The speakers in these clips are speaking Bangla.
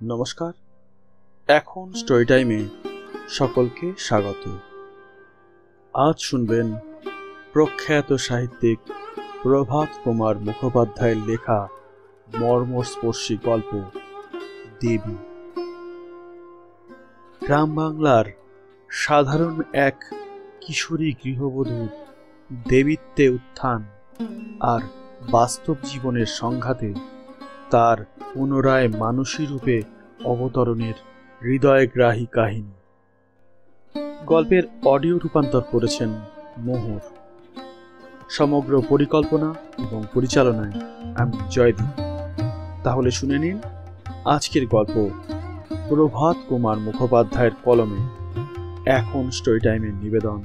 নমস্কার। এখন স্টোরি টাইমে সকলকে স্বাগত। আজ শুনবেন প্রখ্যাত সাহিত্যিক প্রভাত কুমার মুখোপাধ্যায়ের লেখা মর্মস্পর্শী গল্প দেবী। গ্রাম বাংলার সাধারণ এক কিশোরী গৃহবধূর দেবীত্বে উত্থান আর বাস্তব জীবনের সংঘাতে তার পুনরায় মানুষী রূপে অবতরণের হৃদয়গ্রাহী কাহিনী। গল্পের অডিও রূপান্তর করেছেন মোহর। সমগ্র পরিকল্পনা এবং পরিচালনায় আমি জয়দীপ। তাহলে শুনে নিন আজকের গল্প প্রভাত কুমার মুখোপাধ্যায়ের কলমে। এখন স্টোরি টাইমের নিবেদন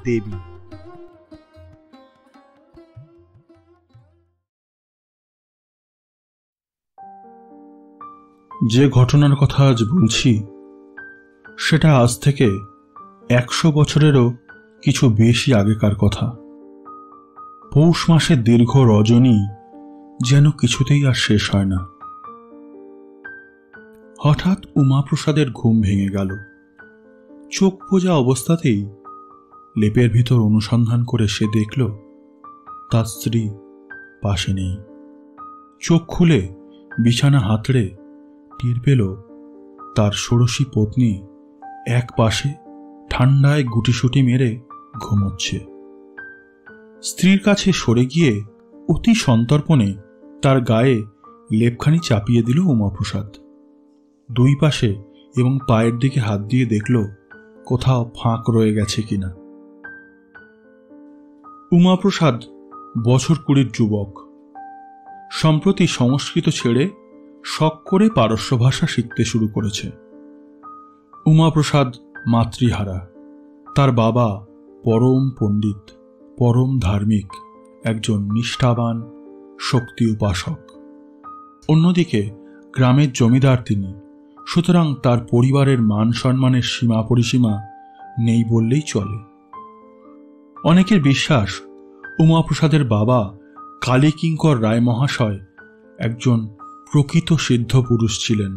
দেবী। যে ঘটনার কথা আজ বলছি সেটা আজ থেকে 100 বছরেরও কিছু বেশি আগেকার কথা। পৌষ মাসের দীর্ঘ রজনী যেন কিছুতেই আর শেষ হয় না। হঠাৎ উমাপ্রসাদের ঘুম ভেঙে গেল। চোখ বোঝা অবস্থাতেই লেপের ভিতর অনুসন্ধান করে সে দেখল তার স্ত্রী পাশে নেই। চোখ খুলে বিছানা হাতড়ে টের পেল তার ষোড়শী পত্নী এক পাশে ঠান্ডায় গুটিসুটি মেরে ঘুমোচ্ছে। স্ত্রীর কাছে সরে গিয়ে অতি সন্তর্পণে তার গায়ে লেপখানি চাপিয়ে দিল উমাপ্রসাদ। দুই পাশে এবং পায়ের দিকে হাত দিয়ে দেখল কোথাও ফাঁক রয়ে গেছে কিনা। উমাপ্রসাদ বছর 20 যুবক। সম্প্রতি সংস্কৃত ছেড়ে শখ করে পারস্য ভাষা শিখতে শুরু করেছে। উমাপ্রসাদ মাতৃহারা। তার বাবা পরম পণ্ডিত, পরম ধার্মিক, একজন নিষ্ঠাবান শক্তি উপাসক। অন্যদিকে গ্রামের জমিদার তিনি, সুতরাং তার পরিবারের মান সম্মানের সীমা পরিসীমা নেই বললেই চলে। অনেকের বিশ্বাস উমাপ্রসাদের বাবা কালীকিঙ্কর রায় মহাশয় একজন প্রকৃত সিদ্ধ পুরুষ ছিলেন।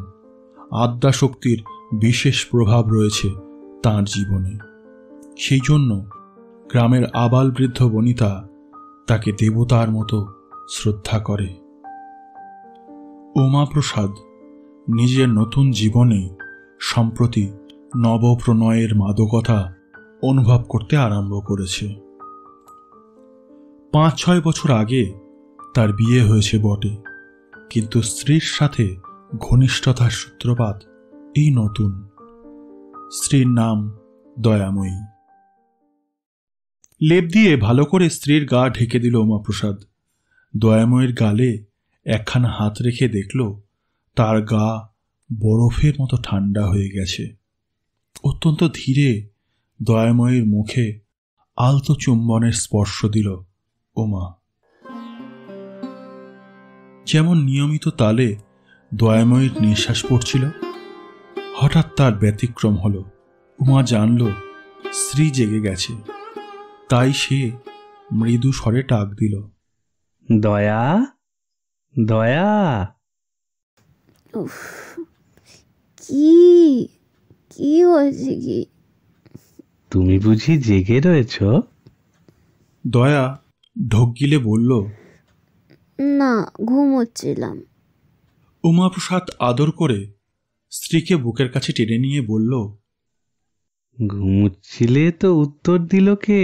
আদ্যাশক্তির বিশেষ প্রভাব রয়েছে তাঁর জীবনে। সেই জন্য গ্রামের আবাল বৃদ্ধ বনিতা তাকে দেবতার মতো শ্রদ্ধা করে। উমাপ্রসাদ নিজের নতুন জীবনে সম্প্রতি নবপ্রণয়ের মাদকতা অনুভব করতে আরম্ভ করেছে। 5-6 বছর আগে তার বিয়ে হয়েছে বটে, কিন্তু স্ত্রীর সাথে ঘনিষ্ঠতার সূত্রপাত এই নতুন। স্ত্রীর নাম দয়াময়ী। লেপ দিয়ে ভালো করে স্ত্রীর গা ঢেকে দিল উমাপ্রসাদ। দয়াময়ীর গালে একখানা হাত রেখে দেখল তার গা বরফের মতো ঠান্ডা হয়ে গেছে। অত্যন্ত ধীরে দয়াময়ীর মুখে আলতো চুম্বনের স্পর্শ দিল উমা। যেমন নিয়মিত তালে দয়াময়ীর নিঃশ্বাস পড়ছিল, হঠাৎ তার ব্যতিক্রম হল। উমা জানল স্ত্রী জেগে গেছে, তাই সে মৃদু স্বরে ডাক দিল, দয়া, দয়া। কি কি হয়েছে? কি তুমি বুঝি জেগে রয়েছ? দয়া ঢোক গিলে বলল, না, ঘুমোচ্ছিলাম। উমাপ্রসাদ আদর করে স্ত্রীকে বুকের কাছে টেনে নিয়ে বলল, ঘুমুচ্ছিলে তো উত্তর দিল কে?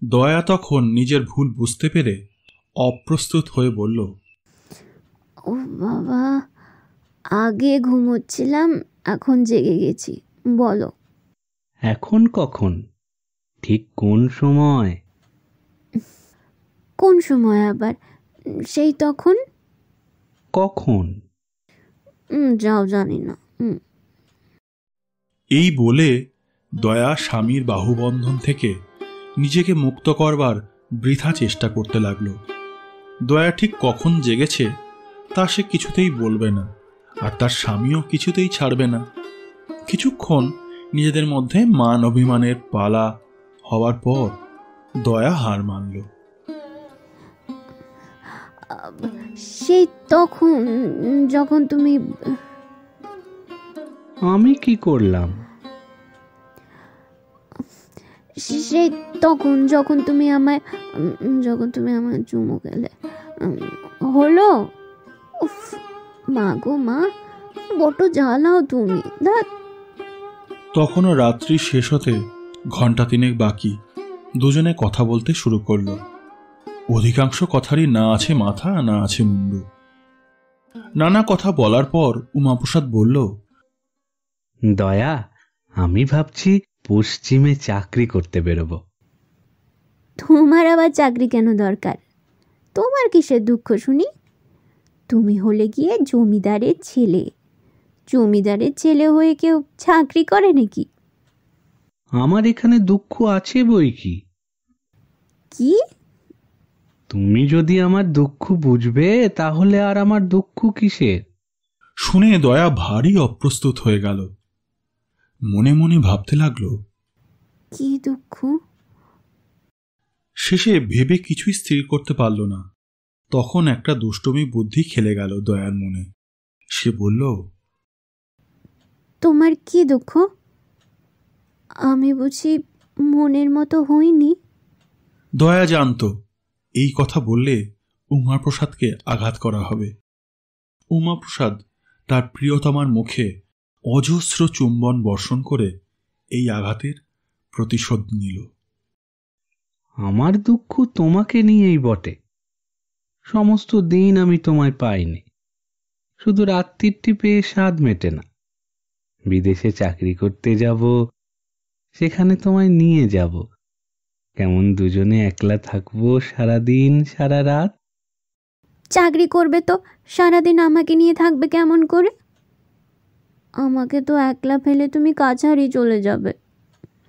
দয়া তখন নিজের ভুল বুঝতে পেরে অপ্রস্তুত হয়ে বলল, ও বাবা, আগে ঘুমোচ্ছিলাম, এখন জেগে গেছি। বলো। এখন কখন? ঠিক কোন সময়? কোন সময় আবার? সেই তখন। কখন? যাও, জানি না। এই বলে দয়া স্বামীর বাহুবন্ধন থেকে নিজেকে মুক্ত করবার বৃথা চেষ্টা করতে লাগল। দয়া ঠিক কখন জেগেছে তা সে কিছুতেই বলবে না, আর তার স্বামীও কিছুতেই ছাড়বে না। কিছুক্ষণ নিজেদের মধ্যে মান অভিমানের পালা হওয়ার পর দয়া হার মানল। সেই তখন যখন তুমি আমি কি করলাম? সেই তখন যখন তুমি আমায় চুমু খেলে হলো। উফ, মা গো মা, বড় জ্বালাও তুমি। তখনও রাত্রি শেষ হতে ঘন্টা তিনেক বাকি। দুজনে কথা বলতে শুরু করলো। অধিকাংশ কথারই না আছে মাথা না আছে মুন্ডু। নানা কথা বলার পর উমাপ্রসাদ বলল, দয়া, আমি ভাবছি পশ্চিমে চাকরি করতে বেরোবো। তোমার আবার চাকরি কেন দরকার? তোমার কিসের দুঃখ শুনি? তুমি হলে গিয়ে জমিদারের ছেলে। জমিদারের ছেলে হয়ে কেউ চাকরি করে নাকি? আমার এখানে দুঃখ আছে বই কি। কি? তুমি যদি আমার দুঃখ বুঝবে তাহলে আর আমার দুঃখ কিসের? শুনে দয়া ভারী অপ্রস্তুত হয়ে গেল। মনে মনে ভাবতে লাগলো, কি দুঃখ? শেষে ভেবে কিছুই স্থির করতে পারল না। তখন একটা দুষ্টুমি বুদ্ধি খেলে গেল দয়ার মনে। সে বলল, তোমার কি দুঃখ? আমি বুঝি মনের মতো হইনি? দয়া জানত এই কথা বললে উমাপ্রসাদকে আঘাত করা হবে। উমাপ্রসাদ তার প্রিয়তমার মুখে অজস্র চুম্বন বর্ষণ করে এই আঘাতের প্রতিশোধ নিল। আমার দুঃখ তোমাকে নিয়েই বটে। সমস্ত দিন আমি তোমায় পাইনি, শুধু রাত্রিটি পেয়ে স্বাদ মেটে না। বিদেশে চাকরি করতে যাব, সেখানে তোমায় নিয়ে যাব। কেমন দুজনে একলা থাকবো সারাদিন সারা রাত। চাকরি করবে তো সারাদিন আমাকে নিয়ে থাকবে কেমন করে? আমাকে তো একলা ফেলে তুমি কাছারি চলে যাবে।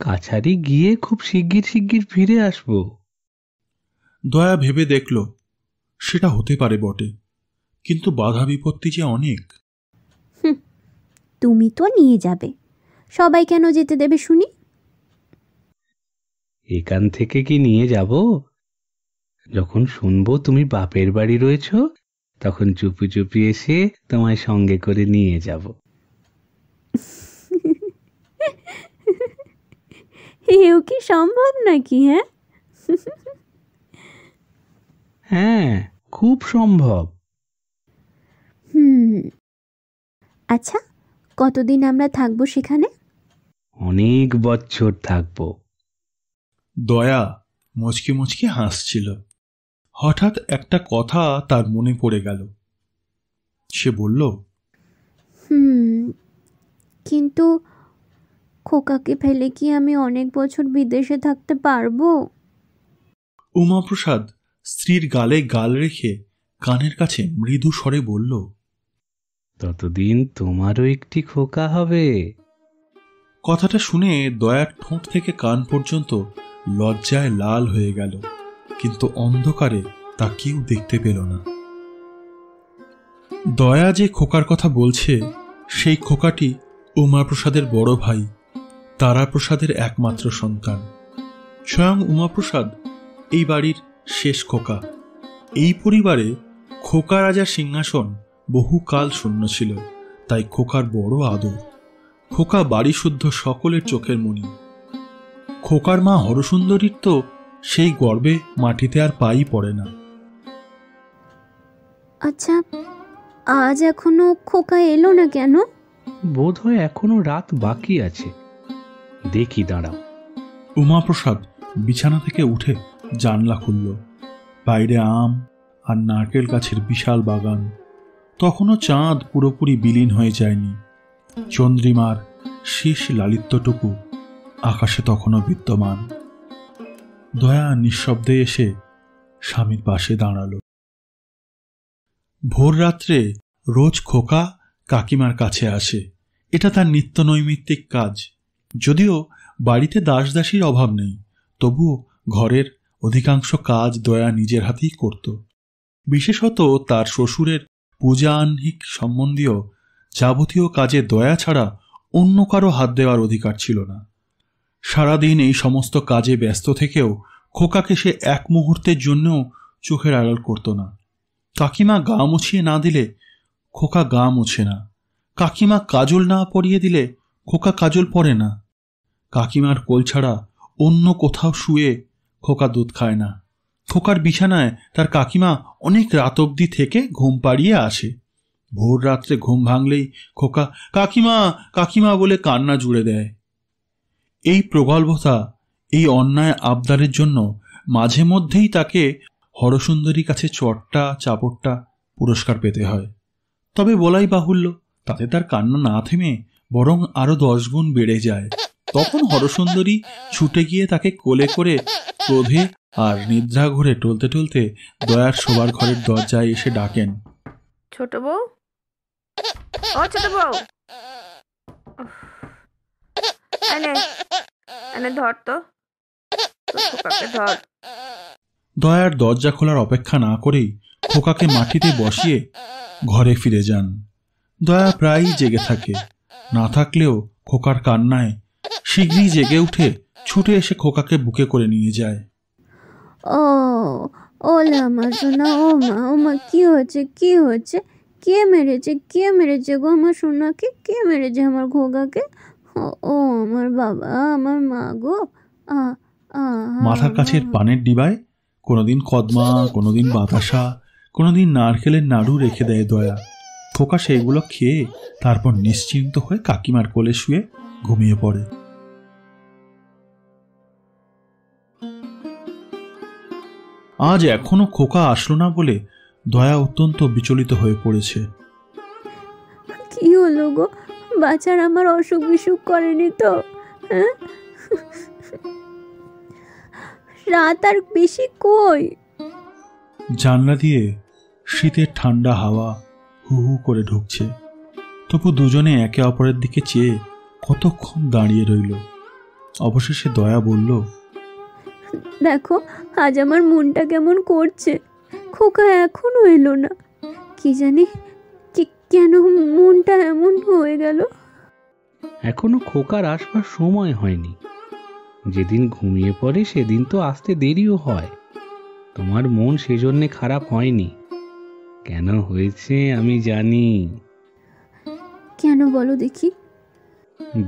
কাছারি গিয়ে খুব শিগগির ফিরে আসবো। দয়া ভেবে দেখল সেটা হতে পারে বটে, কিন্তু বাধা বিপত্তি যে অনেক। তুমি তো নিয়ে যাবে, সবাই কেন যেতে দেবে শুনি? এখান থেকে কি নিয়ে যাব? যখন শুনবো তুমি বাপের বাড়ি রয়েছ, তখন চুপি চুপি এসে তোমায় সঙ্গে করে নিয়ে যাব। এও কি সম্ভব নাকি? হ্যাঁ, খুব সম্ভব। আচ্ছা, কতদিন আমরা থাকবো সেখানে? অনেক বছর থাকবো। দয়া মুচকি মুচকি হাসছিল। হঠাৎ একটা কথা তার মনে পড়ে গেল। সে বলল, কিন্তু খোকাকে ফেলে কি আমি অনেক বছর বিদেশে থাকতে পারবো? উমাপ্রসাদ স্ত্রীর গালে গাল রেখে কানের কাছে মৃদু স্বরে বলল, ততদিন তোমারও একটি খোকা হবে। কথাটা শুনে দয়ার ঠোঁট থেকে কান পর্যন্ত লজ্জায় লাল হয়ে গেল, কিন্তু অন্ধকারে তা কেউ দেখতে পেল না। দয়া যে খোকার কথা বলছে সেই খোকাটি উমাপ্রসাদের বড় ভাই তারাপ্রসাদের একমাত্র সন্তান। স্বয়ং উমাপ্রসাদ এই বাড়ির শেষ খোকা। এই পরিবারে খোকা রাজার সিংহাসন বহুকাল শূন্য ছিল, তাই খোকার বড় আদর। খোকা বাড়ি শুদ্ধ সকলের চোখের মণি। খোকার মা হরসুন্দরীর তো সেই গর্বে মাটিতে আর পাই পড়ে না। আচ্ছা, আজ এখনো খোকা এলো না কেন? বোধ হয় এখনো রাত বাকি আছে। দেখি, দাঁড়াও। উমাপ্রসাদ বিছানা থেকে উঠে জানলা খুলল। বাইরে আম আর নারকেল গাছের বিশাল বাগান। তখনও চাঁদ পুরোপুরি বিলীন হয়ে যায়নি। চন্দ্রিমার শেষ লালিত্যটুকু আকাশে তখনও বিদ্যমান। দয়া নিঃশব্দে এসে স্বামীর পাশে দাঁড়াল। ভোর রাত্রে রোজ খোকা কাকিমার কাছে আসে। এটা তার নিত্য নৈমিত্তিক কাজ। যদিও বাড়িতে দাসদাসীর অভাব নেই, তবুও ঘরের অধিকাংশ কাজ দয়া নিজের হাতেই করত। বিশেষত তার শ্বশুরের পূজা আহ্নিক সম্বন্ধীয় যাবতীয় কাজে দয়া ছাড়া অন্য কারো হাত দেওয়ার অধিকার ছিল না। সারাদিন এই সমস্ত কাজে ব্যস্ত থেকেও খোকাকে সে এক মুহূর্তের জন্যও চোখের আড়াল করত না। কাকিমা গা মুছিয়ে না দিলে খোকা গা মোছে না, কাকিমা কাজল না পরিয়ে দিলে খোকা কাজল পরে না, কাকিমার কোল ছাড়া অন্য কোথাও শুয়ে খোকা দুধ খায় না, খোকার বিছানায় তার কাকিমা অনেক রাত অবধি থেকে ঘুম পাড়িয়ে আসে। ভোর রাত্রে ঘুম ভাঙলেই খোকা কাকিমা কাকিমা বলে কান্না জুড়ে দেয়। এই প্রগল্ভতা, এই অন্যায় আবদারের জন্য মাঝে মধ্যেই তাকে হরসুন্দরীর কাছে চটটা চাপড়টা পুরস্কার পেতে হয়। তবে বলাই বাহুল্য, তাতে তার কান্না না থেমে বরং আরো 10 গুণ বেড়ে যায়। তখন হরসুন্দরী ছুটে গিয়ে তাকে কোলে করে ক্রোধে আর নিদ্রা ঘরে টলতে টলতে দয়ার শোবার ঘরের দরজায় এসে ডাকেন, ছোট বউ, ও ছোট বউ, এনে এনে ধর তো, খোকাকে ধর। দয়ার দরজা খোলার অপেক্ষা না করেই খোকাকে মাটিতে বসিয়ে ঘরে ফিরে যান। দয়া প্রায়ই জেগে থাকে, না থাকলেও খোকার কান্নায় শীঘ্রই জেগে উঠে ছুটে এসে খোকাকে বুকে করে নিয়ে যায়। ও ওলা আমার সোনা, ও মা কি হচ্ছে, কি হচ্ছে? কে মেরেছে গো আমার সোনাকে? কে মেরেছে আমার খোকাকে? ও আমার বাবা, আমার মা গো। মাথার কাছের পানের ডিবায় কোনোদিন কদমা, কোনোদিন বাতাসা, কোনোদিন নারকেলের নাড়ু রেখে দেয় দয়া। খোকা সেইগুলো খেয়ে তারপর নিশ্চিন্ত হয়ে কাকিমার কোলে শুয়ে ঘুমিয়ে পড়ে। আজ এখনো খোকা আসলো না বলে দয়া অত্যন্ত বিচলিত হয়ে পড়েছে। কি হলো গো? বাচ্চার আমার অসুখ বিসুখ করেনি তো? হ্যাঁ, রাত আর বেশি কই? জানলা দিয়ে শীতের ঠান্ডা হাওয়া হু হু করে ঢুকছে। তবু দুজনে একে অপরের দিকে চেয়ে কতক্ষণ দাঁড়িয়ে রইল। অবশেষে দয়া বলল, দেখো আজ আমার মনটা কেমন করছে। খোকা এখনো এলো না, কি জানি কেন মনটা এমন হয়ে গেল। এখনো খোকার আসবার সময় হয়নি। যেদিন ঘুমিয়ে পড়ে সেদিন তো আসতে দেরিও হয়। তোমার মন সেজন্যে খারাপ হয়নি। কেন হয়েছে আমি জানি। কেন বলো দেখি?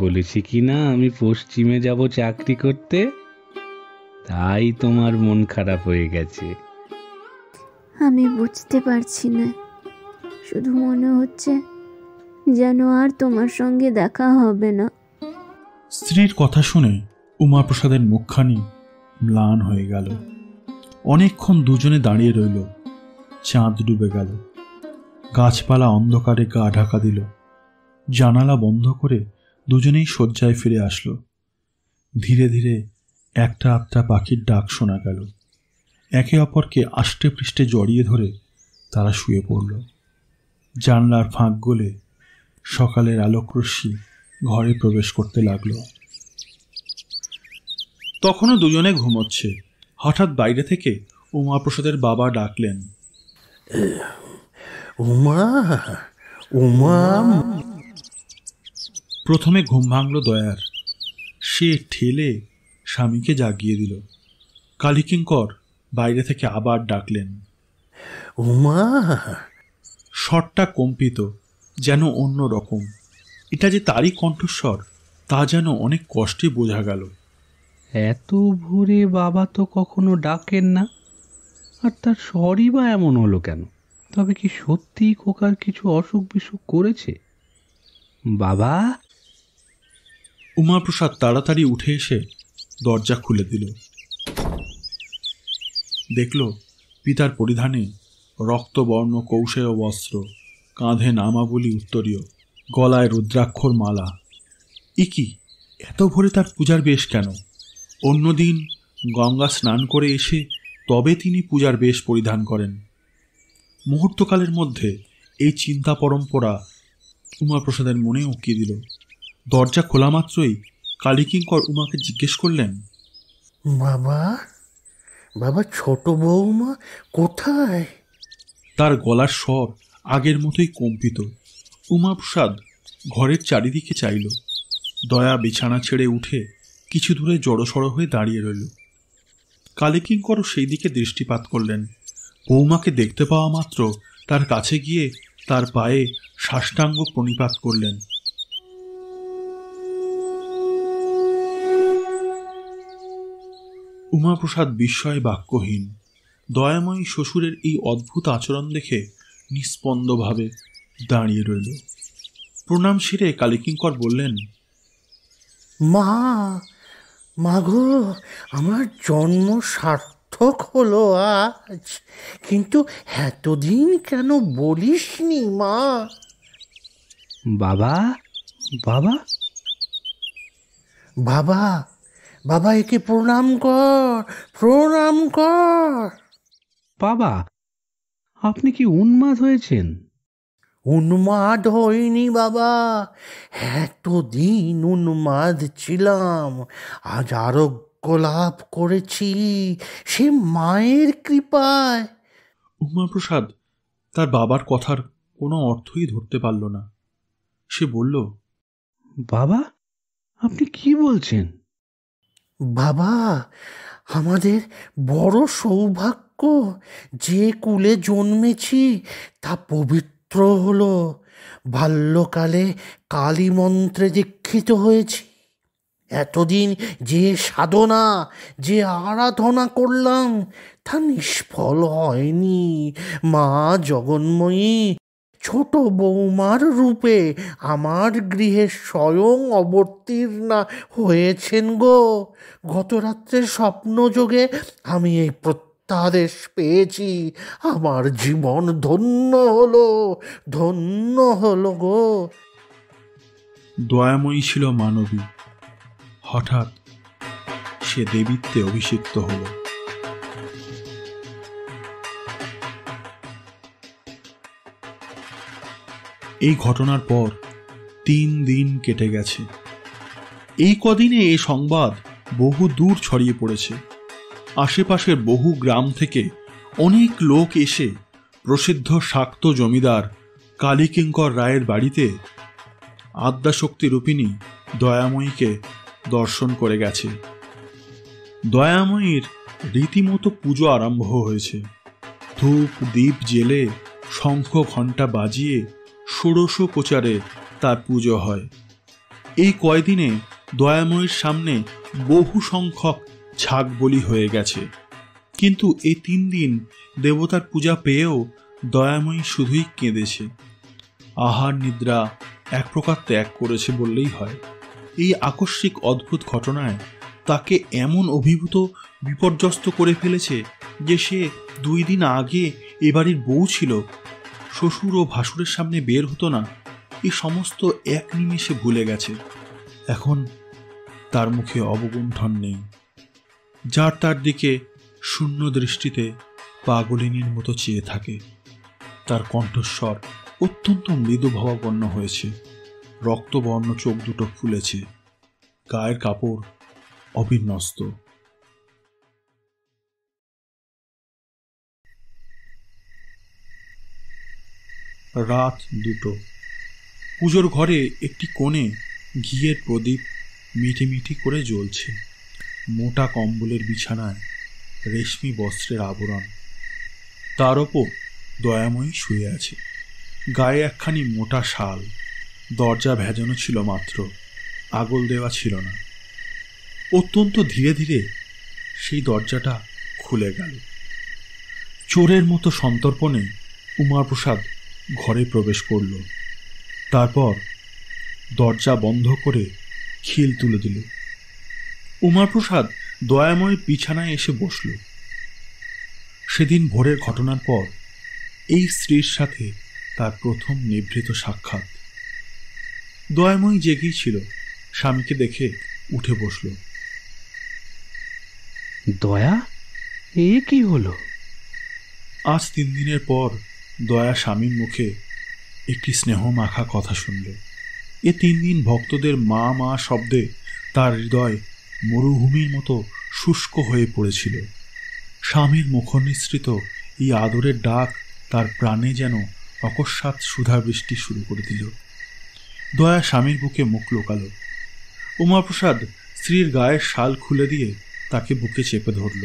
বলেছি কি না আমি পশ্চিমে যাব চাকরি করতে, তাই তোমার মন খারাপ হয়ে গেছে। আমি বুঝতে পারছি না, শুধু মনে হচ্ছে যেন আর তোমার সঙ্গে দেখা হবে না। স্ত্রীর কথা শুনে উমাপ্রসাদের মুখখানি ম্লান হয়ে গেল। অনেকক্ষণ দুজনে দাঁড়িয়ে রইল। চাঁদ ডুবে গেল, গাছপালা অন্ধকারে গা ঢাকা দিল। জানালা বন্ধ করে দুজনেই শয্যায় ফিরে আসলো। ধীরে ধীরে একটা আধটা পাখির ডাক শোনা গেল। একে অপরকে আষ্টে পৃষ্ঠে জড়িয়ে ধরে তারা শুয়ে পড়ল। জানলার ফাঁক গলে সকালের আলোকরশ্মি ঘরে প্রবেশ করতে লাগলো। তখনও দুজনে ঘুমোচ্ছে। হঠাৎ বাইরে থেকে উমাপ্রসাদের বাবা ডাকলেন, উমা উমা। প্রথমে ঘুম ভাঙল দয়ার। সে ঠেলে স্বামীকে জাগিয়ে দিল। কালীকিঙ্কর বাইরে থেকে আবার ডাকলেন, উমা। স্বরটা কম্পিত, যেন অন্য রকম। এটা যে তারই কণ্ঠস্বর তা যেন অনেক কষ্টে বোঝা গেল। এত ভোরে বাবা তো কখনো ডাকেন না, আর তার স্বরই বা এমন হলো কেন? তবে কি সত্যিই খোকার কিছু অসুখ বিসুখ করেছে? বাবা! উমাপ্রসাদ তাড়াতাড়ি উঠে এসে দরজা খুলে দিল। দেখল পিতার পরিধানে রক্তবর্ণ কৌশেয় বস্ত্র, কাঁধে নামাবলী উত্তরীয়, গলায় রুদ্রাক্ষর মালা। কি এত ভোরে তার পূজার বেশ কেন? অন্যদিন গঙ্গা স্নান করে এসে তবে তিনি পূজার বেশ পরিধান করেন। মুহূর্তকালের মধ্যে এই চিন্তা পরম্পরা উমাপ্রসাদের মনে উঁকিয়ে দিল। দরজা খোলা মাত্রই কালীকিঙ্কর উমাকে জিজ্ঞেস করলেন, বাবা, বাবা ছোট বৌমা কোথায়? তার গলার স্বর আগের মতোই কম্পিত। উমাপ্রসাদ ঘরের চারিদিকে চাইল। দয়া বিছানা ছেড়ে উঠে কিছু দূরে জড়সড় হয়ে দাঁড়িয়ে রইল। কালীকিঙ্করও সেই দিকে দৃষ্টিপাত করলেন। বৌমাকে দেখতে পাওয়া মাত্র তার কাছে গিয়ে তার পায়ে সাষ্টাঙ্গ প্রণিপাত করলেন। উমাপ্রসাদ বিস্ময়ে বাক্যহীন। দয়াময়ী শ্বশুরের এই অদ্ভুত আচরণ দেখে নিস্পন্দভাবে দাঁড়িয়ে রইল। প্রণাম সেরে কালীকিঙ্কর বললেন, মা, মাগো, আমার জন্ম সার্থক হলো আজ, কিন্তু এতদিন কেন বলিসনি মা? বাবা, বাবা, বাবা, বাবা, একে প্রণাম কর, প্রণাম কর। বাবা, আপনি কি উন্মাদ হয়েছেন? উন্মাদ হইনি বাবা, এতদিন উন্মাদ ছিলাম, আজ আরোগ্য লাভ করেছি সে মায়ের কৃপায়। উমাপ্রসাদ তার বাবার কথার কোনো অর্থই ধরতে পারল না। সে বলল, বাবা, আপনি কি বলছেন? বাবা, আমাদের বড় সৌভাগ্য, যে কুলে জন্মেছি তা পবিত্র হলো। বাল্যকালে কালী মন্ত্রে দীক্ষিত হয়েছি। এতদিন যে সাধনা, যে আরাধনা করলাম তা নিষ্ফল হয়নি। মা জগন্ময়ী ছোট বৌমার রূপে আমার গৃহে স্বয়ং অবতীর্ণা হয়েছেন গো। গত রাত্রের স্বপ্নযোগে আমি এই প্রত্যাদেশ পেয়েছি। আমার জীবন ধন্য হলো, ধন্য হলো গো। দয়াময়ী ছিল মানবী, হঠাৎ সে দেবীত্বে অভিষিক্ত হল। এই ঘটনার পর 3 দিন কেটে গেছে। এই কদিনে এই সংবাদ বহু দূর ছড়িয়ে পড়েছে। আশেপাশের বহু গ্রাম থেকে অনেক লোক এসে প্রসিদ্ধ শাক্ত জমিদার কালীকিঙ্কর রায়ের বাড়িতে আদ্যাশক্তি রূপিণী দয়াময়ীকে দর্শন করে গেছে। দয়াময়ীর রীতিমতো পুজো আরম্ভ হয়েছে। ধূপ দীপ জেলে শঙ্খ ঘণ্টা বাজিয়ে ষোড়শোপচারে তার পুজো হয়। এই কয়দিনে দয়াময়ীর সামনে বহু সংখ্যক ছাগ বলি হয়ে গেছে, কিন্তু এই 3 দিন দেবতার পূজা পেয়েও দয়াময়ী শুধুই কেঁদেছে। আহার নিদ্রা এক প্রকার ত্যাগ করেছে বললেই হয়। এই আকস্মিক অদ্ভুত ঘটনায় তাকে এমন অভিভূত বিপর্যস্ত করে ফেলেছে যে সে 2 দিন আগে এ বাড়ির বউ ছিল, শ্বশুর ও ভাসুরের সামনে বের হতো না। এই সমস্ত এক নিমেষে ভুলে গেছে। এখন তার মুখে অবগুণ্ঠন নেই। যার তার দিকে শূন্য দৃষ্টিতে পাগলিনীর মতো চেয়ে থাকে। তার কণ্ঠস্বর অত্যন্ত মৃদুভাবাপন্ন হয়েছে। রক্তবর্ণ চোখ দুটো ফুলেছে। গায়ের কাপড় অবিন্যস্ত। রাত 2। পুজোর ঘরে একটি কোণে ঘিয়ের প্রদীপ মিটিমিটি করে জ্বলছে। মোটা কম্বলের বিছানায় রেশমি বস্ত্রের আবরণ, তার ওপর দয়াময়ী শুয়ে আছে। গায়ে একখানি মোটা শাল। দরজা ভেজানো ছিল মাত্র, আগল দেওয়া ছিল না। অত্যন্ত ধীরে ধীরে সেই দরজাটা খুলে গেল। চোরের মতো সন্তর্পণে উমাপ্রসাদ ঘরে প্রবেশ করল। তারপর দরজা বন্ধ করে খিল তুলে দিল। উমাপ্রসাদ দয়াময়ীর বিছানায় এসে বসল। সেদিন ভোরের ঘটনার পর এই স্ত্রীর সাথে তার প্রথম নিভৃত সাক্ষাৎ। দয়াময়ী জেগেই ছিল। স্বামীকে দেখে উঠে বসল। দয়া, এ কি হলো? আজ 3 দিনের পর দয়া স্বামীর মুখে একটি স্নেহ মাখা কথা শুনল। এ 3 দিন ভক্তদের মা মা শব্দে তার হৃদয় মরুভূমির মতো শুষ্ক হয়ে পড়েছিল। স্বামীর মুখনিসৃত এই আদরের ডাক তার প্রাণে যেন অকস্মাৎ সুধাবৃষ্টি শুরু করে দিল। দয়া স্বামীর বুকে মুখ লুকাল। উমাপ্রসাদ স্ত্রীর গায়ের শাল খুলে দিয়ে তাকে বুকে চেপে ধরল।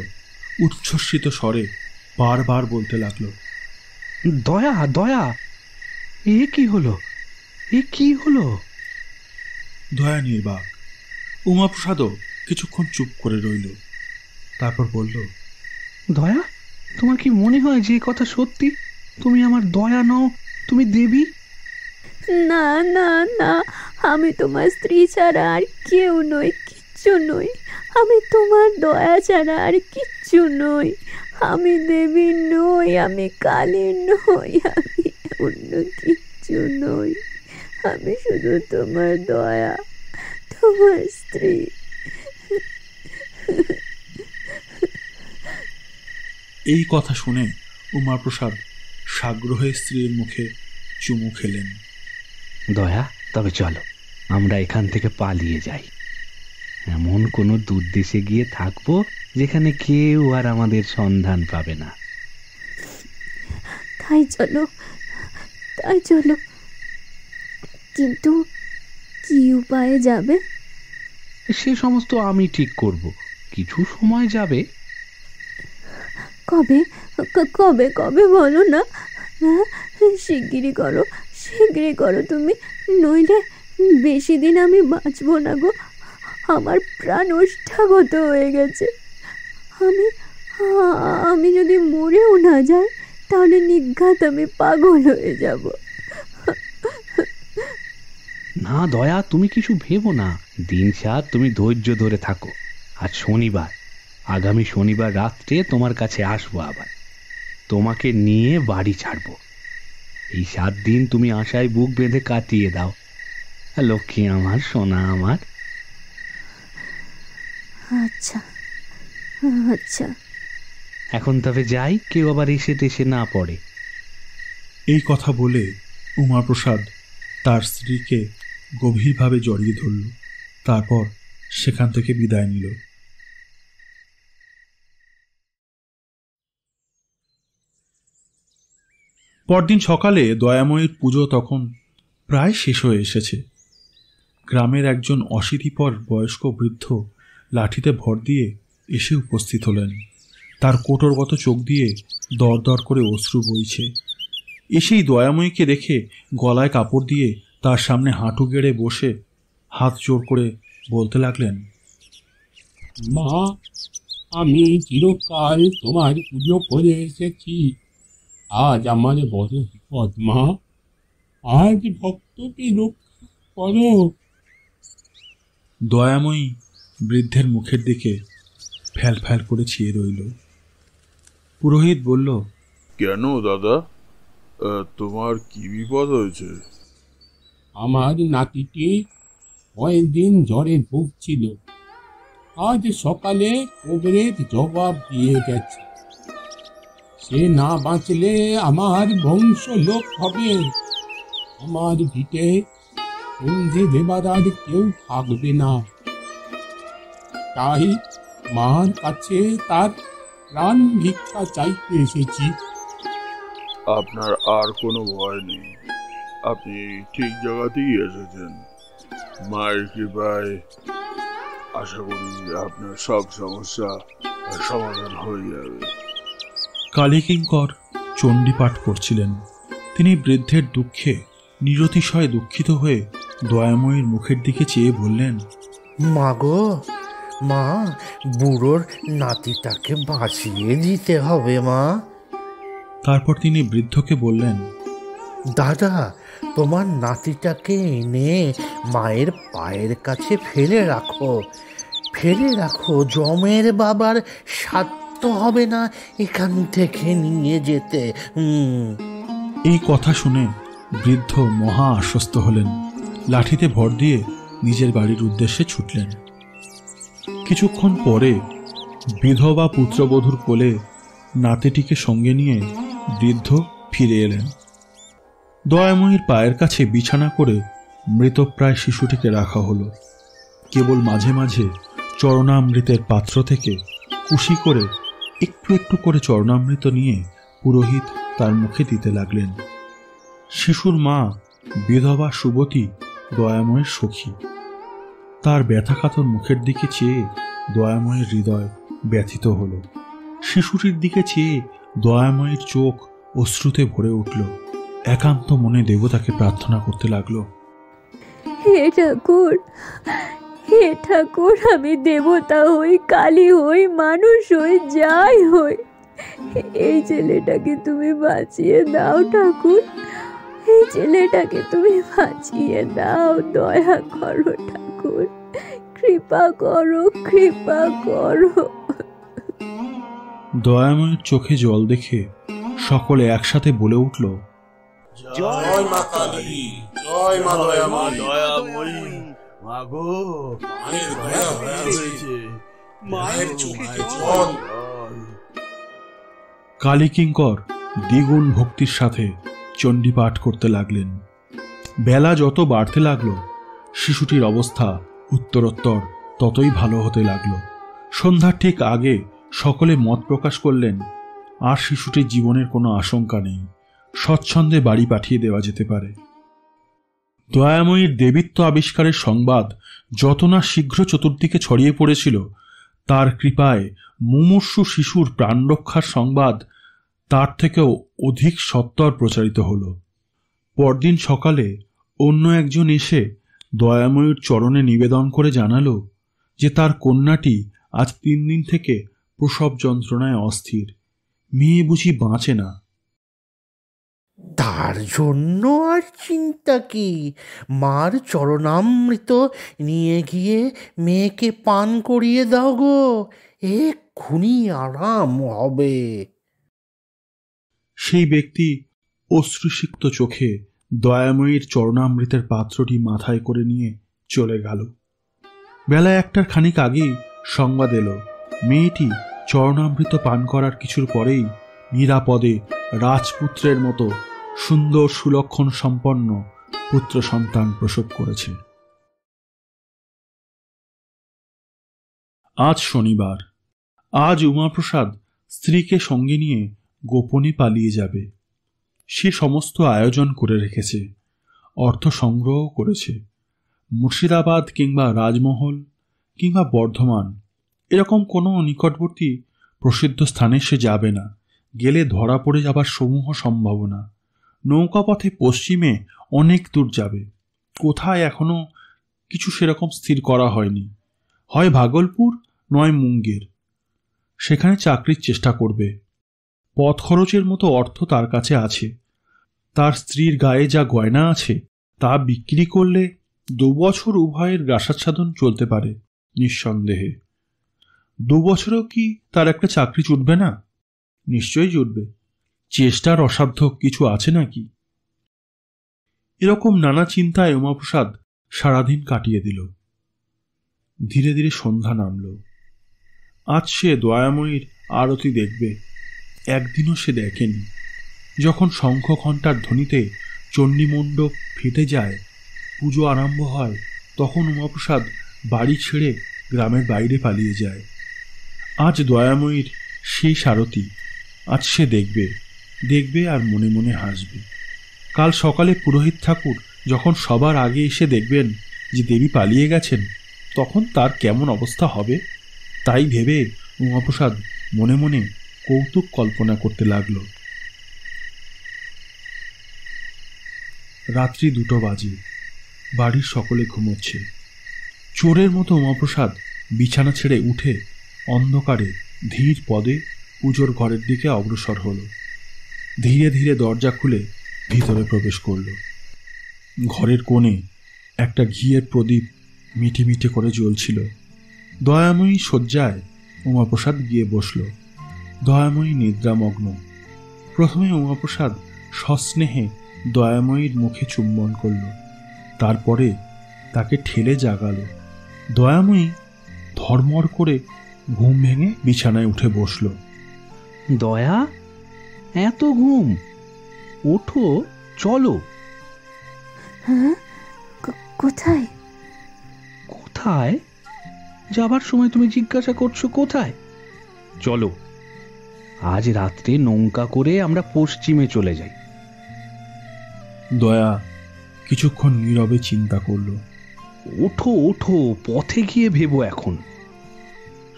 উচ্ছ্বসিত স্বরে বারবার বলতে লাগলো, দয়া দয়া, এ কি হলো, এ কি হলো? দয়া নির্বাক। উমাপ্রসাদও কিছুক্ষণ চুপ করে রইল। তারপর বলল, দয়া, তোমার কি মনে হয় যে কথা সত্যি? তুমি আমার দয়া নও, তুমি দেবী? না না না, আমি তোমার স্ত্রী ছাড়া আর কেউ নই, কিচ্ছু নই। আমি তোমার দয়া ছাড়া আর কিচ্ছু নই। আমি দেবী নই, আমি কালী নই, আমি অন্য কিচ্ছু নই। আমি শুধু তোমার দয়া, তোমার স্ত্রী। এই কথা শুনে উমাপ্রসাদ সাগ্রহে স্ত্রীর মুখে চুমু খেলেন। দয়া, তবে চলো আমরা এখান থেকে পালিয়ে যাই। এমন কোনো দূর দেশে গিয়ে থাকবো যেখানে কেউ আর আমাদের সন্ধান পাবে না। তাই চলো, তাই চলো। কিন্তু কি উপায়ে যাবে? সে সমস্ত আমি ঠিক করব, কিছু সময় যাবে। কবে কবে কবে বলো না। শিগগিরই করো, শিগগিরই করো তুমি, নইলে বেশি দিন আমি বাঁচবো না গো। আমার প্রাণ ওষ্ঠাগত হয়ে গেছে। আমি যদি মরেও না যাই তাহলে নিঘাত আমি পাগল হয়ে যাব। না দয়া, তুমি কিছু ভেবো না। দিন সাত তুমি ধৈর্য ধরে থাকো। আজ শনিবার, আগামী শনিবার রাত্রে তোমার কাছে আসবো, আবার তোমাকে নিয়ে বাড়ি ছাড়বো। এই 7 দিন তুমি আশায় বুক বেঁধে কাটিয়ে দাও। লক্ষ্মী আমার, সোনা আমার। আচ্ছা আচ্ছা, এখন তবে যাই, কেউ আবার এসে টেসে না পড়ে। এই কথা বলে উমাপ্রসাদ তার স্ত্রীকে গভীরভাবে জড়িয়ে ধরল। তারপর সেখান থেকে বিদায় নিল। পরদিন সকালে দয়াময়ীর পুজো তখন প্রায় শেষ হয়ে এসেছে। গ্রামের একজন অশীতিপর বয়স্ক বৃদ্ধ লাঠিতে ভর দিয়ে এসে উপস্থিত হলেন। তার কোটরগত চোখ দিয়ে দর দর করে অশ্রু বইছে। এসেই দয়াময়ীকে দেখে গলায় কাপড় দিয়ে তার সামনে হাঁটু গেড়ে বসে হাত জোর করে বলতে লাগলেন, মা, আমি চিরকাল তোমার পুজো করে এসেছি। আজ আমার বড় বিপদ মা, আজ ভক্তকে রক্ষা করো। দয়াময়ী বৃদ্ধের মুখের দিকে ফ্যাল ফ্যাল করে চেয়ে রইল। পুরোহিত বলল, কেন দাদা, তোমার কি বিপদ হয়েছে? আমার নাতিটি কয়েকদিন জ্বরে ভুগছিল, আজ সকালে কবরের জবাব দিয়ে গেছে। সে না বাঁচলে আমার বংশ লোপ হবে। আমার ভিটে সন্ধে দেবার আর কেউ থাকবে না। তাই মার কাছে তার প্রাণ ভিক্ষা চাইতে এসেছি। আপনার আর কোনো ভয় নেই, আপনি ঠিক জায়গাতেই এসেছেন। মায়ের কৃপায় আশা করি আপনার সব সমস্যা সমাধান হয়ে যাবে। কালীকিঙ্কর চণ্ডীপাঠ করছিলেন। তিনি বৃদ্ধের দুঃখে নিরতিশয় দুঃখিত হয়ে দয়াময়ীর মুখের দিকে চেয়ে বললেন, মা গো, মা, বুড়োর নাতিটাকে বাঁচিয়ে দিতে হবে মা। তারপর তিনি বৃদ্ধকে বললেন, দাদা, তোমার নাতিটাকে এনে মায়ের পায়ের কাছে ফেলে রাখো, ফেলে রাখো। জমের বাবার সাধ্য হবে না এখান থেকে নিয়ে যেতে। এই কথা শুনে বৃদ্ধ মহা আশ্বস্ত হলেন। লাঠিতে ভর দিয়ে নিজের বাড়ির উদ্দেশ্যে ছুটলেন। কিছুক্ষণ পরে বিধবা পুত্রবধূর কোলে নাতিটিকে সঙ্গে নিয়ে বৃদ্ধ ফিরে এলেন। দয়াময়ীর পায়ের কাছে বিছানা করে মৃতপ্রায় শিশুটিকে রাখা হলো। কেবল মাঝে মাঝে চরণামৃতের পাত্র থেকে কুশি করে একটু একটু করে চরণামৃত নিয়ে পুরোহিত তার মুখে দিতে লাগলেন। শিশুর মা বিধবা সুবতী দয়াময়ের সখী। তার ব্যথাকাতর মুখের দিকে চেয়ে দয়াময়ের হৃদয় ব্যথিত হল। শিশুটির দিকে চেয়ে দয়াময়ীর চোখ অশ্রুতে ভরে উঠল। একান্ত মনে দেবতাকে প্রার্থনা করতে লাগলো। হে ঠাকুর, হে ঠাকুর, আমি দেবতা হই, কালী হই, মানুষ হই, যাই হই, এই ছেলেটাকে তুমি বাঁচিয়ে দাও ঠাকুর, এই ছেলেটাকে তুমি বাঁচিয়ে দাও, দয়া করো ঠাকুর, কৃপা করো, কৃপা করো। দয়াময়ের চোখে জল দেখে সকলে একসাথে বলে উঠল, জয় মা কালী, জয় মা দয়াময়ী, দয়াময়ী মা গো, মায়ের দয়া হয়েছে, মায়ের চোখে জল। কালীকিঙ্কর দ্বিগুণ ভক্তির সাথে চণ্ডী পাঠ করতে লাগলেন। বেলা যত বাড়তে লাগলো, শিশুটির অবস্থা উত্তরোত্তর ততই ভালো হতে লাগলো। সন্ধ্যার ঠিক আগে সকলে মত প্রকাশ করলেন, আর শিশুটির জীবনের কোনো আশঙ্কা নেই, স্বচ্ছন্দে বাড়ি পাঠিয়ে দেওয়া যেতে পারে। দয়াময়ীর দেবীত্ব আবিষ্কারের সংবাদ যত না শীঘ্র চতুর্দিকে ছড়িয়ে পড়েছিল, তার কৃপায় মুমূর্ষু শিশুর প্রাণরক্ষার সংবাদ তার থেকেও অধিক সত্বর প্রচারিত হল। পরদিন সকালে অন্য একজন এসে দয়াময়ীর চরণে নিবেদন করে জানালো যে তার কন্যাটি আজ 3 দিন থেকে প্রসব যন্ত্রণায় অস্থির, মেয়ে বুঝি বাঁচে না। তার জন্য আর চিন্তা কি, মার চরণামৃত নিয়ে গিয়ে মেয়েকে পান করিয়ে দাও গো, এক্ষুনি আরাম হবে। সেই ব্যক্তি অশ্রুসিক্ত চোখে দয়াময়ীর চরণামৃতের পাত্রটি মাথায় করে নিয়ে চলে গেল। বেলা 1টার খানিক আগেই সংবাদ এলো, মেয়েটি চরণামৃত পান করার কিছুর পরেই নিরাপদে রাজপুত্রের মতো সুন্দর সুলক্ষণ সম্পন্ন পুত্র সন্তান প্রসব করেছে। আজ শনিবার। আজ উমাপ্রসাদ স্ত্রীকে সঙ্গে নিয়ে গোপনে পালিয়ে যাবে। সে সমস্ত আয়োজন করে রেখেছে, অর্থ সংগ্রহ করেছে। মুর্শিদাবাদ কিংবা রাজমহল কিংবা বর্ধমান এরকম কোনো নিকটবর্তী প্রসিদ্ধ স্থানে সে যাবে না, গেলে ধরা পড়ে যাবার সমূহ সম্ভাবনা। নৌকাপথে পশ্চিমে অনেক দূর যাবে, কোথায় এখনো কিছু সেরকম স্থির করা হয়নি। হয় ভাগলপুর, নয় মুঙ্গের। সেখানে চাকরির চেষ্টা করবে। পথ খরচের মতো অর্থ তার কাছে আছে। তার স্ত্রীর গায়ে যা গয়না আছে তা বিক্রি করলে 2 বছর উভয়ের গ্রাসাচ্ছাদন চলতে পারে নিঃসন্দেহে। 2 বছরেও কি তার একটা চাকরি জুটবে না? নিশ্চয়ই জুটবে। চেষ্টার অসাধ্য কিছু আছে নাকি? এরকম নানা চিন্তায় উমাপ্রসাদ সারাদিন কাটিয়ে দিল। ধীরে ধীরে সন্ধ্যা নামল। আজ সে দয়াময়ীর আরতি দেখবে। একদিনও সে দেখেনি। যখন শঙ্খ ঘণ্টার ধ্বনিতে চণ্ডীমণ্ডপ ফেটে যায়, পুজো আরম্ভ হয়, তখন উমাপ্রসাদ বাড়ি ছেড়ে গ্রামের বাইরে পালিয়ে যায়। আজ দয়াময়ীর সেই আরতি। আজ সে দেখবে, দেখবে আর মনে মনে হাসবে। কাল সকালে পুরোহিত ঠাকুর যখন সবার আগে এসে দেখবেন যে দেবী পালিয়ে গেছেন, তখন তার কেমন অবস্থা হবে তাই ভেবে উমাপ্রসাদ মনে মনে কৌতুক কল্পনা করতে লাগল। রাত্রি 2টো বাজে। বাড়ির সকলে ঘুমোচ্ছে। চোরের মতো উমাপ্রসাদ বিছানা ছেড়ে উঠে অন্ধকারে ধীর পদে পুজোর ঘরের দিকে অগ্রসর হল। ধীরে ধীরে দরজা খুলে ভিতরে প্রবেশ করল। ঘরের কোণে একটা ঘিয়ের প্রদীপ মিটি মিটি করে জ্বলছিল। দয়াময়ী শয্যায় উমাপ্রসাদ গিয়ে বসল। দয়াময়ী নিদ্রামগ্ন। প্রথমে উমাপ্রসাদ সস্নেহে দয়াময়ীর মুখে চুম্বন করল, তারপরে তাকে ঠেলে জাগাল। দয়াময়ী ধর্মর করে ঘুম ভেঙে বিছানায় উঠে বসল। দয়া, এত ঘুম? ওঠো, চলো। হ্যাঁ, কোথায়? কোথায়? যাবার সময় তুমি জিজ্ঞাসা করছো কোথায়? চলো, আজ রাত্রে নৌকা করে আমরা পশ্চিমে চলে যাই। দয়া কিছুক্ষণ নীরবে চিন্তা করল। ওঠো ওঠো, পথে গিয়ে ভেবো। এখন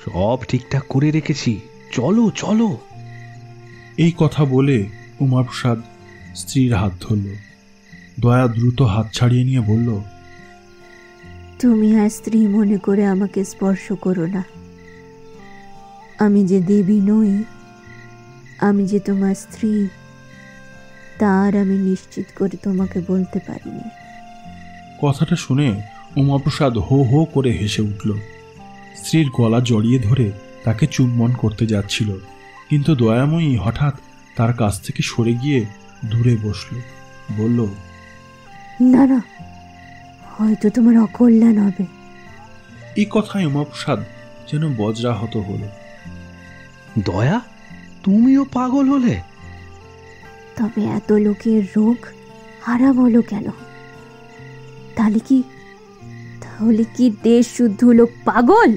সব ঠিকঠাক করে রেখেছি, চলো চলো। এই কথা বলে উমাপ্রসাদ স্ত্রীর হাত ধরল। দয়া দ্রুত হাত ছাড়িয়ে নিয়ে বলল, তুমি আর স্ত্রী মনে করে আমাকে স্পর্শ করো না। আমি যে দেবী নই, আমি যে তোমার স্ত্রী, তার আমি নিশ্চিত করে তোমাকে বলতে পারিনি। কথাটা শুনে উমাপ্রসাদ হো হো করে হেসে উঠল। স্ত্রীর গলা জড়িয়ে ধরে তাকে চুম্বন করতে যাচ্ছিল, কিন্তু দয়াময়ী হঠাৎ তার কাছ থেকে সরে গিয়ে দূরে বসল। বলল, না না, হয়তো তোমার অকল্যাণ হবে। এই কথায় উমাপ্রসাদ যেন বজ্রাহত হল। দয়া, তুমিও পাগল হলে? তবে এত লোকের রোগ আরাম হলো কেন? তাহলে কি দেশ শুদ্ধ লোক পাগল?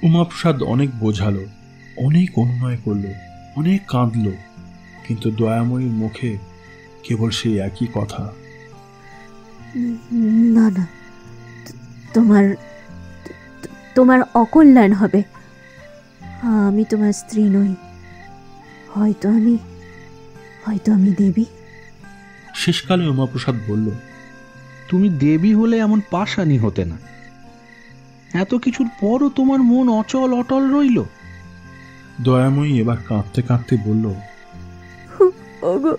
উমাপ্রসাদ অনেক বোঝালো, অনেক অনুনয় করল, অনেক কাঁদল, কিন্তু দয়াময়ীর মুখে কেবল সেই একই কথা, না না, তোমার অকল্যাণ হবে। আমি তোমার স্ত্রী নই, হয়তো আমি দেবী। শেষকালে উমাপ্রসাদ বলল, তুমি দেবী হলে এমন পাষাণী হতে না। এত কিছুর পরও তোমার মন অচল অটল রইল। দয়াময়ী এবার কাঁদতে কাঁদতে বলল, ওগো,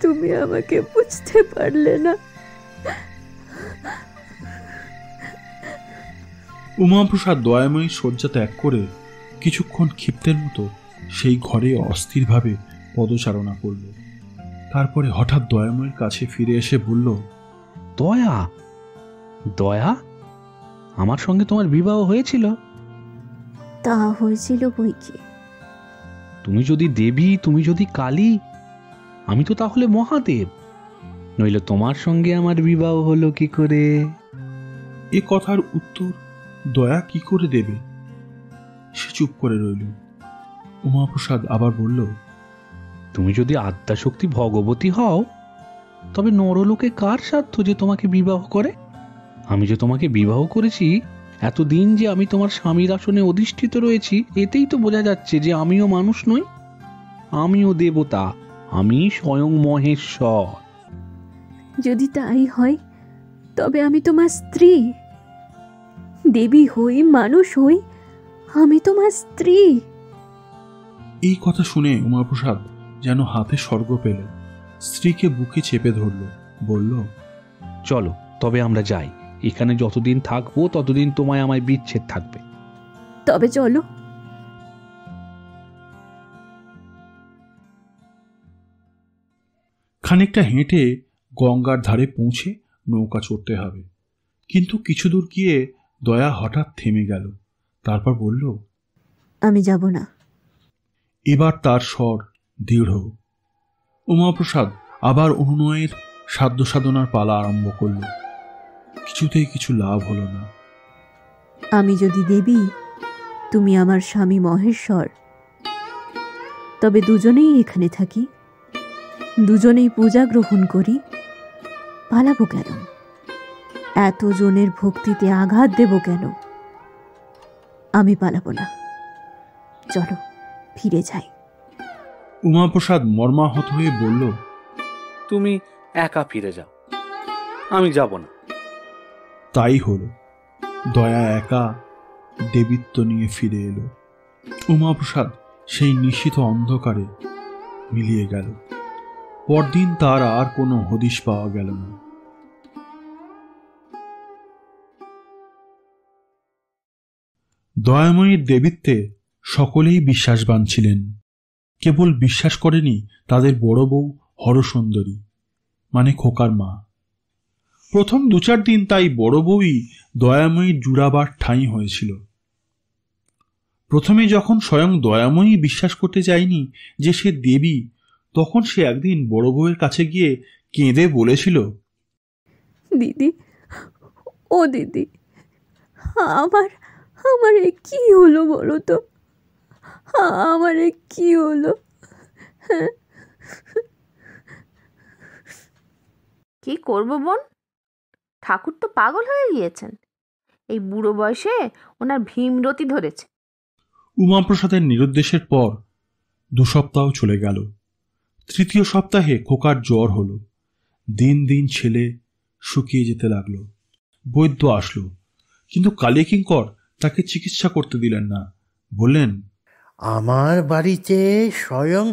তুমি আমাকে বুঝতে পারলে না। উমাপ্রসাদ দয়াময়ী শয্যা ত্যাগ করে কিছুক্ষণ ক্ষিপ্তের মতো সেই ঘরে অস্থিরভাবে পদচারণা করল। তারপরে হঠাৎ দয়াময়ীর কাছে ফিরে এসে বলল, দয়া, দয়া, আমার সঙ্গে তোমার বিবাহ হয়েছিল? তা হয়েছিল বই কি। তুমি যদি দেবী, তুমি যদি কালী, আমি তো তাহলে মহাদেব। নইলে তোমার সঙ্গে আমার বিবাহ হলো কি করে? এ কথার উত্তর দয়া কি করে দেবে? সে চুপ করে রইল। উমাপ্রসাদ আবার বলল, তুমি যদি আদ্যাশক্তি ভগবতী হও, তবে নরলোকে কার সাধ্য যে তোমাকে বিবাহ করে? আমি যে তোমাকে বিবাহ করেছি, এতদিন যে আমি তোমার স্বামীর আসনে অধিষ্ঠিত রয়েছি, এতেই তো বোঝা যাচ্ছে যে আমিও মানুষ নই, আমিও দেবতা, আমি স্বয়ং মহেশ্বর। যদি তাই হয়, তবে আমি তোমার স্ত্রী। দেবী হই, মানুষ হই, আমি তোমার স্ত্রী। এই কথা শুনে উমাপ্রসাদ যেন হাতে স্বর্গ পেল। স্ত্রীকে বুকে চেপে ধরল, বলল, চলো তবে আমরা যাই। এখানে যতদিন থাকবো ততদিন তোমায় আমায় বিচ্ছেদ থাকবে। তবে চলো। খানিকটা হেঁটে গঙ্গার ধারে পৌঁছে নৌকা চড়তে হবে। কিন্তু কিছু দূর গিয়ে দয়া হঠাৎ থেমে গেল। তারপর বলল, আমি যাব না। এবার তার স্বর দৃঢ়। উমাপ্রসাদ আবার অনুনয়ের সাধ্য সাধনার পালা আরম্ভ করল। কিছুতেই কিছু লাভ হলো না। আমি যদি দেবী, তুমি আমার স্বামী মহেশ্বর, তবে দুজনেই এখানে থাকি, দুজনেই পূজা গ্রহণ করি। পালাবো কেন? এত জনের ভক্তিতে আঘাত দেব কেন? আমি পালাবো না। চলো ফিরে যাই। উমাপ্রসাদ মর্মাহত হয়ে বলল, তুমি একা ফিরে যাও, আমি যাব না। তাই হলো। দয়া একা দেবীত্ব নিয়ে ফিরে এলো। উমাপ্রসাদ সেই নিশীথ অন্ধকারে মিলিয়ে গেল। পরদিন তার আর কোনো হদিশ পাওয়া গেল না। দয়াময়ীর দেবীত্বে সকলেই বিশ্বাসবান ছিলেন। কেবল বিশ্বাস করেনি তাদের বড় বউ হরসুন্দরী, মানে খোকার মা। প্রথম 2-4 দিন তাই বড় বউই দয়াময়ীর জুড়াবার ঠাঁই হয়েছিল। প্রথমে যখন স্বয়ং দয়াময়ী বিশ্বাস করতে চায়নি যে সে দেবী, তখন সে একদিন বড় বউয়ের কাছে গিয়ে কেঁদে বলেছিল, দিদি, ও দিদি, আমার কি হলো বলো তো? আমার কি হলো? কি করবো বোন, ঠাকুর তো পাগল হয়ে গিয়েছেন। এই বুড়ো বয়সে ওনার ভীমরতি ধরেছে। উমাপ্রসাদের নিরুদ্দেশের পর 2 সপ্তাহ চলে গেল। 3য় সপ্তাহে খোকার জ্বর হলো। দিন দিন ছেলে শুকিয়ে যেতে লাগলো। বৈদ্য আসলো, কিন্তু কালীকিঙ্কর তাকে চিকিৎসা করতে দিলেন না। বললেন, আমার বাড়িতে স্বয়ং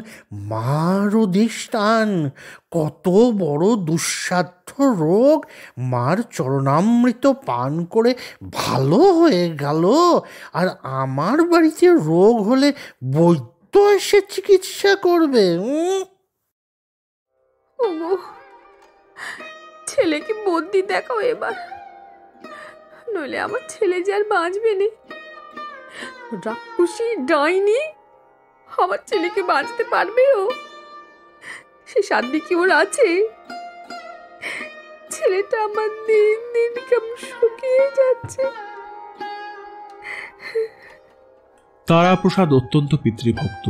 মার অধিষ্ঠান। কত বড় দুঃসাধ্য রোগ মার চরণামৃত পান করে ভালো হয়ে গেল, আর আমার বাড়িতে রোগ হলে বৈদ্য এসে চিকিৎসা করবে? ওগো, ছেলেকে বদ্যি দেখাও এবার, নইলে আমার ছেলে যে আর বাঁচবে না। রাক্ষসী ডাইনি আমার ছেলেকে বাঁচতে পারবে? ও সে সাধ্য কি ওর আছে? ছেলেটা আমার দিন দিন কেমন শুকিয়ে যাচ্ছে। তারাপ্রসাদ অত্যন্ত পিতৃভক্ত।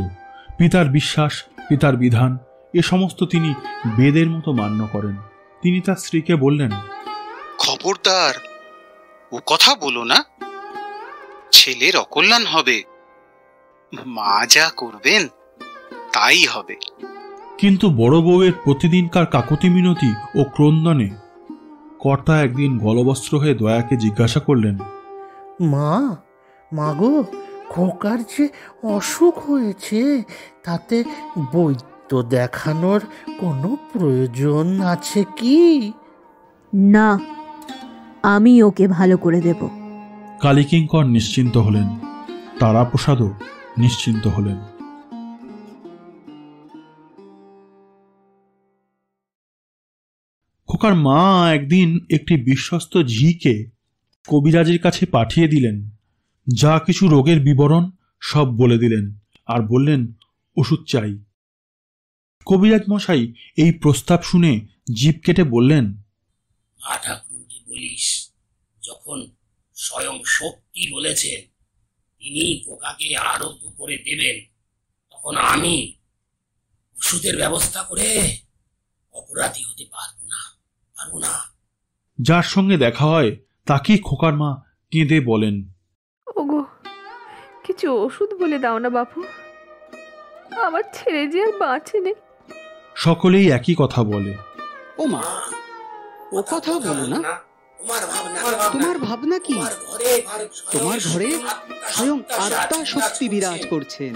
পিতার বিশ্বাস, পিতার বিধান এ সমস্ত তিনি বেদের মতো মান্য করেন। তিনি তার স্ত্রীকে বললেন, খবরদার ও কথা বলো না, ছেলের অকল্যাণ হবে। মা যা করবেন তাই হবে। কিন্তু বড় বউয়ের প্রতিদিনকার কাকুতি মিনতি ও ক্রন্দনে কর্তা একদিন গলবস্ত্র হয়ে দয়াকে জিজ্ঞাসা করলেন, মাগো, খোকার যে অসুখ হয়েছে তাতে বৈদ্য দেখানোর কোনো প্রয়োজন আছে কি? না, আমি ওকে ভালো করে দেব। কালীকিঙ্কর নিশ্চিন্ত হলেন, তারাপ্রসাদও নিশ্চিন্ত হলেন। খোকার মা একদিন একটি বিশ্বস্ত ঝিকে কবিরাজের কাছে পাঠিয়ে দিলেন। যা কিছু রোগের বিবরণ সব বলে দিলেন, আর বললেন ওষুধ চাই। কবিরাজ মশাই এই প্রস্তাব শুনে জিভ কেটে বললেন, ঠাকুরকে বলিস, যখন স্বয়ং শক্তি বলেছেন তিনি খোকাকে আরোগ্য করে দেবেন, তখন আমি ওষুধের ব্যবস্থা করে অপরাধী হতে পারবো না। যার সঙ্গে দেখা হয় তাকেই খোকার মা কেঁদে বলেন, ওগো, কিছু ওষুধ বলে দাও না বাপু, আমার ছেলে যে আর বাঁচে নেই। সকলেই একই কথা বলে, ও মা, ও কথা বলো না। তোমার ভাবনা কি? তোমার ঘরে স্বয়ং আত্মা শক্তি বিরাজ করছেন।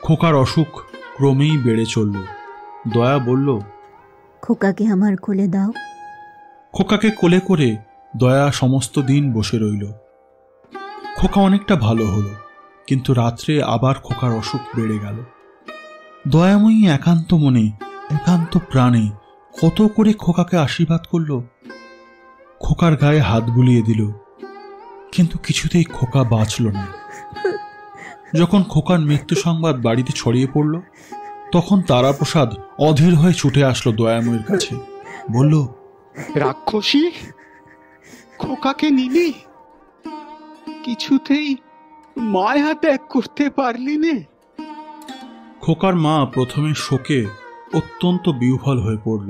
খোকার অসুখ ক্রমেই বেড়ে চলল। দয়া বলল, খোকাকে আমার কোলে দাও। খোকাকে কোলে করে দয়া সমস্ত দিন বসে রইল। খোকা অনেকটা ভালো হলো, কিন্তু রাত্রে আবার খোকার অসুখ বেড়ে গেল। দয়াময়ী একান্ত মনে, একান্ত প্রাণে কত করে খোকাকে আশীর্বাদ করল, খোকার গায়ে হাত বুলিয়ে দিল, কিন্তু কিছুতেই খোকা বাঁচল না। যখন খোকার মৃত্যু সংবাদ বাড়িতে ছড়িয়ে পড়ল, তখন তারাপ্রসাদ অধীর হয়ে ছুটে আসলো দয়াময়ীর কাছে। বলল, রাক্ষসী, খোকাকে নিলি? কিছুতেই মায়া ত্যাগ করতে পারলি নে? খোকার মা প্রথমে শোকে অত্যন্ত বিহ্বল হয়ে পড়ল।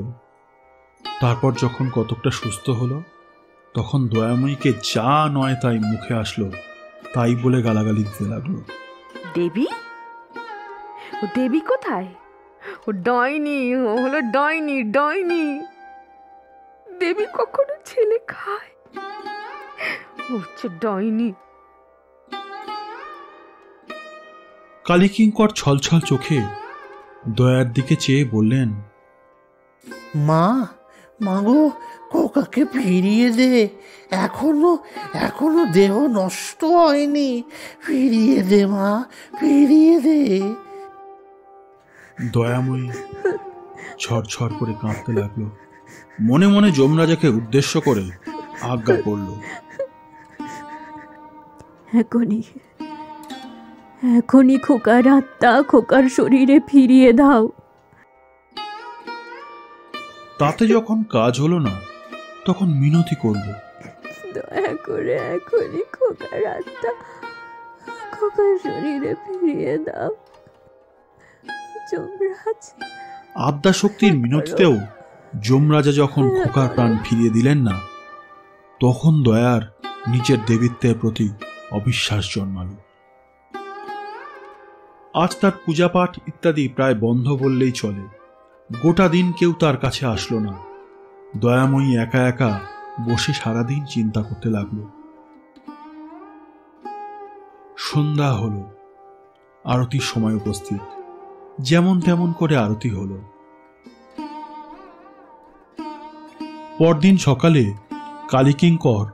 তারপর যখন কতকটা সুস্থ হলো, তখন দয়াময়ীকে যা নয় তাই মুখে আসলো তাই বলে গালাগালি দিতে লাগলো। দেবী? ও দেবী কোথায়? ও ডাইনি, ও হলো ডাইনি, ডাইনি। দেবী কখনো ছেলে খায়? ও হচ্ছে ডাইনি। কালীকিঙ্কর ছলছল চোখে দয়ার দিকে চেয়ে বললেন, মাগো, খোকাকে ফিরিয়ে দে। এখনো দেহ নষ্ট হয়নি। ফিরিয়ে দে মা, ফিরিয়ে দে। দয়াময়ী ঝরঝর করে কাঁদতে লাগলো। মনে মনে যমরাজাকে উদ্দেশ্য করে আজ্ঞা করল, এখনই খোকার আত্মা খোকার শরীরে ফিরিয়ে দাও। তাতে যখন কাজ হলো না, তখন মিনতি করল, দয়া করে এখনই খোকার আত্মা খোকার শরীরে ফিরিয়ে দাও। যমরাজ আদ্যা শক্তির মিনতিতেও যমরাজা যখন খোকার প্রাণ ফিরিয়ে দিলেন না, তখন দয়ার নিজের দেবীত্বের প্রতি অবিশ্বাস জন্মালো। আজ তার পূজাপাঠ ইত্যাদি প্রায় বন্ধ বললেই চলে। গোটা দিন কেউ তার কাছে আসলো না। দয়াময়ী একা একা বসে সারাদিন চিন্তা করতে লাগলো। সন্ধ্যা হলো, আরতির সময় উপস্থিত। যেমন তেমন করে আরতি হলো। পরদিন সকালে কালীকিঙ্কর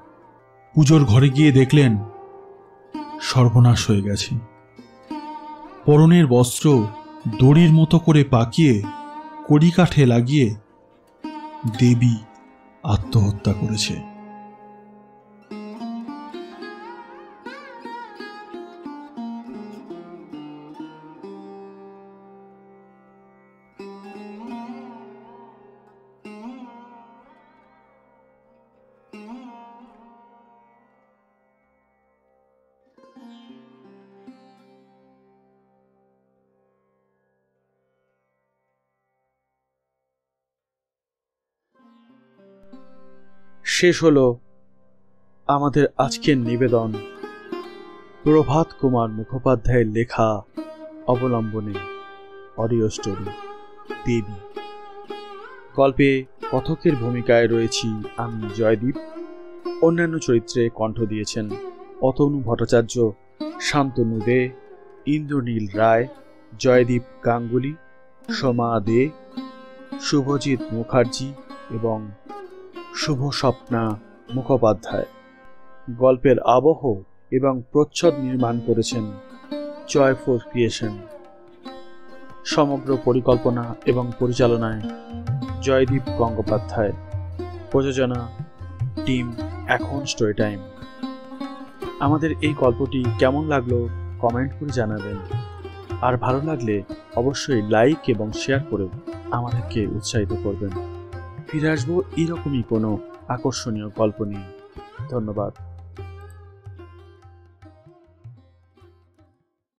পুজোর ঘরে গিয়ে দেখলেন সর্বনাশ হয়ে গেছে। পরনের বস্ত্র দড়ির মতো করে পাকিয়ে কড়িকাঠে লাগিয়ে দেবী আত্মহত্যা করেছে। শেষ হলো আমাদের আজকের নিবেদন প্রভাত কুমার মুখোপাধ্যায়ের লেখা অবলম্বনে অডিও স্টোরি দেবী। গল্পে কথকের ভূমিকায় রয়েছি আমি জয়দীপ। অন্যান্য চরিত্রে কণ্ঠ দিয়েছেন অতনু ভট্টাচার্য, শান্তনু দে, ইন্দ্রনীল রায়, জয়দীপ গাঙ্গুলি, সোমা দে, শুভজিৎ মুখার্জি এবং শুভ স্বপ্না মুখোপাধ্যায়। গল্পের আবহ এবং প্রচ্ছদ নির্মাণ করেছেন জয়ফোর ক্রিয়েশন। সমগ্র পরিকল্পনা এবং পরিচালনায় জয়দীপ গঙ্গোপাধ্যায়। প্রযোজনা টিম এখন স্টোরি টাইম। আমাদের এই গল্পটি কেমন লাগলো কমেন্ট করে জানাবেন, আর ভালো লাগলে অবশ্যই লাইক এবং শেয়ার করে আমাদেরকে উৎসাহিত করবেন। ফিরে আসবো এরকমই কোনো আকর্ষণীয় গল্প নিয়ে। ধন্যবাদ।